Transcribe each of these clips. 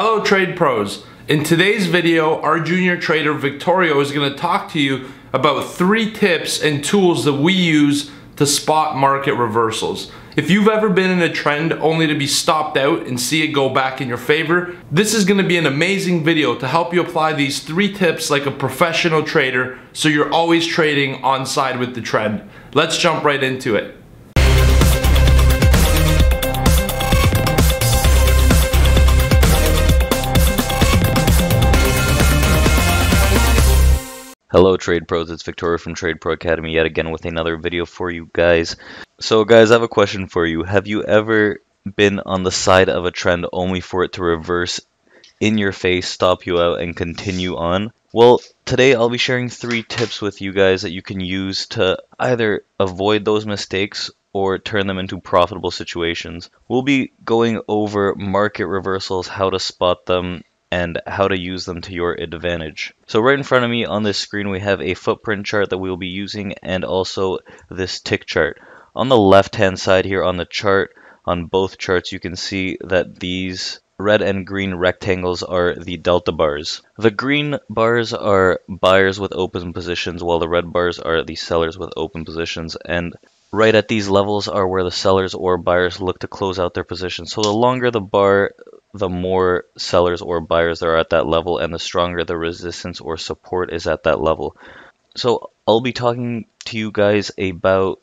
Hello trade pros. In today's video, our junior trader Victorio is going to talk to you about 3 tips and tools that we use to spot market reversals. If you've ever been in a trend only to be stopped out and see it go back in your favor, this is going to be an amazing video to help you apply these 3 tips like a professional trader so you're always trading on side with the trend. Let's jump right into it. Hello Trade Pros, it's Victoria from TRADEPRO Academy yet again with another video for you guys. So guys, I have a question for you. Have you ever been on the side of a trend only for it to reverse in your face, stop you out, and continue on? Well, today I'll be sharing 3 tips with you guys that you can use to either avoid those mistakes or turn them into profitable situations. We'll be going over market reversals, how to spot them, and how to use them to your advantage. So right in front of me on this screen we have a footprint chart that we'll be using and also this tick chart. On the left hand side here on the chart, on both charts, you can see that these red and green rectangles are the delta bars. The green bars are buyers with open positions while the red bars are the sellers with open positions, and right at these levels are where the sellers or buyers look to close out their position. So the longer the bar, the more sellers or buyers there are at that level, and the stronger the resistance or support is at that level. So I'll be talking to you guys about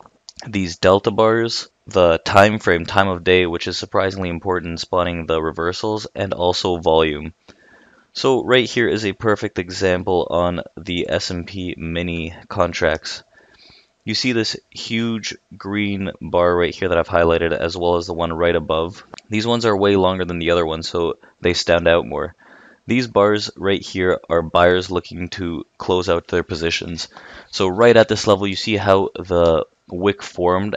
these delta bars, the time frame, time of day, which is surprisingly important in spotting the reversals, and also volume. So right here is a perfect example on the S&P mini contracts. You see this huge green bar right here that I've highlighted, as well as the one right above. These ones are way longer than the other ones, so they stand out more. These bars right here are buyers looking to close out their positions. So right at this level, you see how the wick formed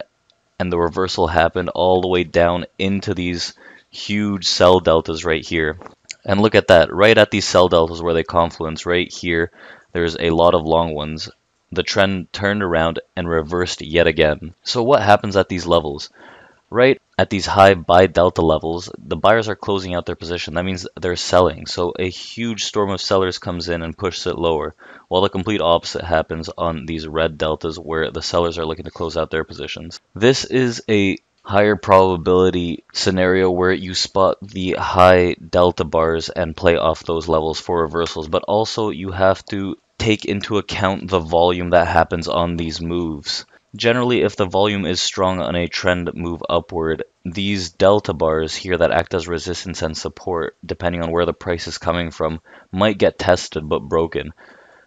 and the reversal happened all the way down into these huge sell deltas right here. And look at that, right at these sell deltas where they confluence right here, there's a lot of long ones. The trend turned around and reversed yet again. So what happens at these levels? Right at these high buy delta levels, the buyers are closing out their position. That means they're selling. So a huge storm of sellers comes in and pushes it lower, while the complete opposite happens on these red deltas where the sellers are looking to close out their positions. This is a higher probability scenario where you spot the high delta bars and play off those levels for reversals, but also you have to take into account the volume that happens on these moves. Generally, if the volume is strong on a trend move upward, these delta bars here that act as resistance and support, depending on where the price is coming from, might get tested but broken.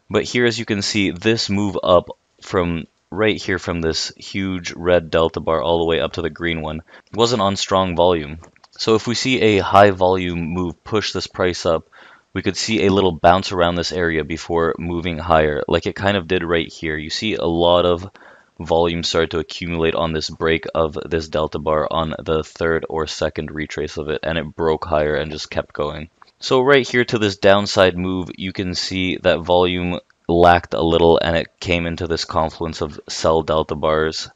But here, as you can see, this move up from right here from this huge red delta bar all the way up to the green one wasn't on strong volume. So if we see a high volume move push this price up, we could see a little bounce around this area before moving higher, like it kind of did right here. You see a lot of volume start to accumulate on this break of this delta bar on the 3rd or 2nd retrace of it, and it broke higher and just kept going. So right here to this downside move, you can see that volume lacked a little and it came into this confluence of sell delta bars.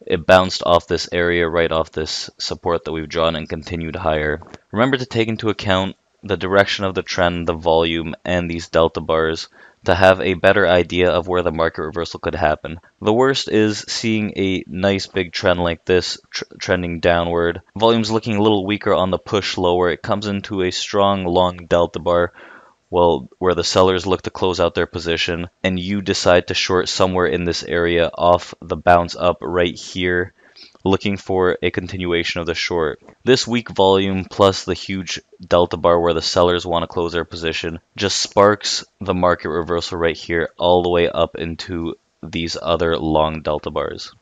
It bounced off this area, right off this support that we've drawn, and continued higher. Remember to take into account the direction of the trend, the volume, and these delta bars to have a better idea of where the market reversal could happen. The worst is seeing a nice big trend like this, trending downward. Volume's looking a little weaker on the push lower. It comes into a strong long delta bar, well, where the sellers look to close out their position, and you decide to short somewhere in this area off the bounce up right here, looking for a continuation of the short. This weak volume plus the huge delta bar where the sellers want to close their position just sparks the market reversal right here all the way up into these other long delta bars.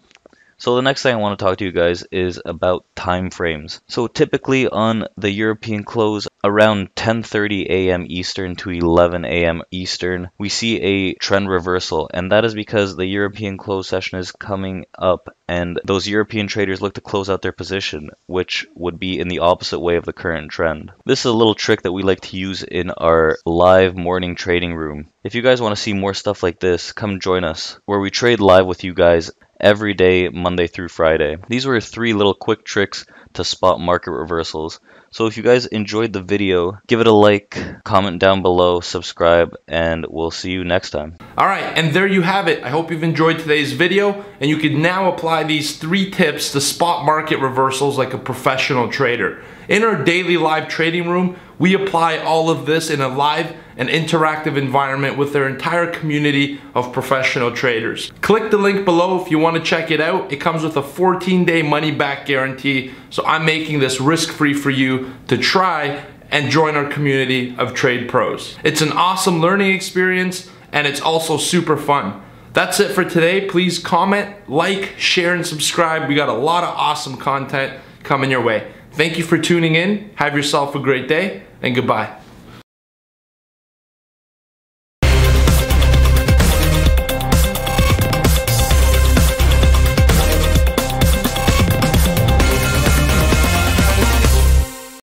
So the next thing I want to talk to you guys is about time frames. So typically on the European close around 10:30 a.m. Eastern to 11 a.m. Eastern, we see a trend reversal, and that is because the European close session is coming up and those European traders look to close out their position, which would be in the opposite way of the current trend. This is a little trick that we like to use in our live morning trading room. If you guys want to see more stuff like this, come join us, where we trade live with you guys every day, Monday through Friday. These were 3 little quick tricks to spot market reversals. So if you guys enjoyed the video, give it a like, comment down below, subscribe, and we'll see you next time. Alright, and there you have it. I hope you've enjoyed today's video, and you can now apply these 3 tips to spot market reversals like a professional trader. In our daily live trading room, we apply all of this in a live and interactive environment with our entire community of professional traders. Click the link below if you want to check it out. It comes with a 14-day money-back guarantee, so I'm making this risk-free for you to try and join our community of trade pros. It's an awesome learning experience, and it's also super fun. That's it for today. Please comment, like, share, and subscribe. We got a lot of awesome content coming your way. Thank you for tuning in. Have yourself a great day, and goodbye.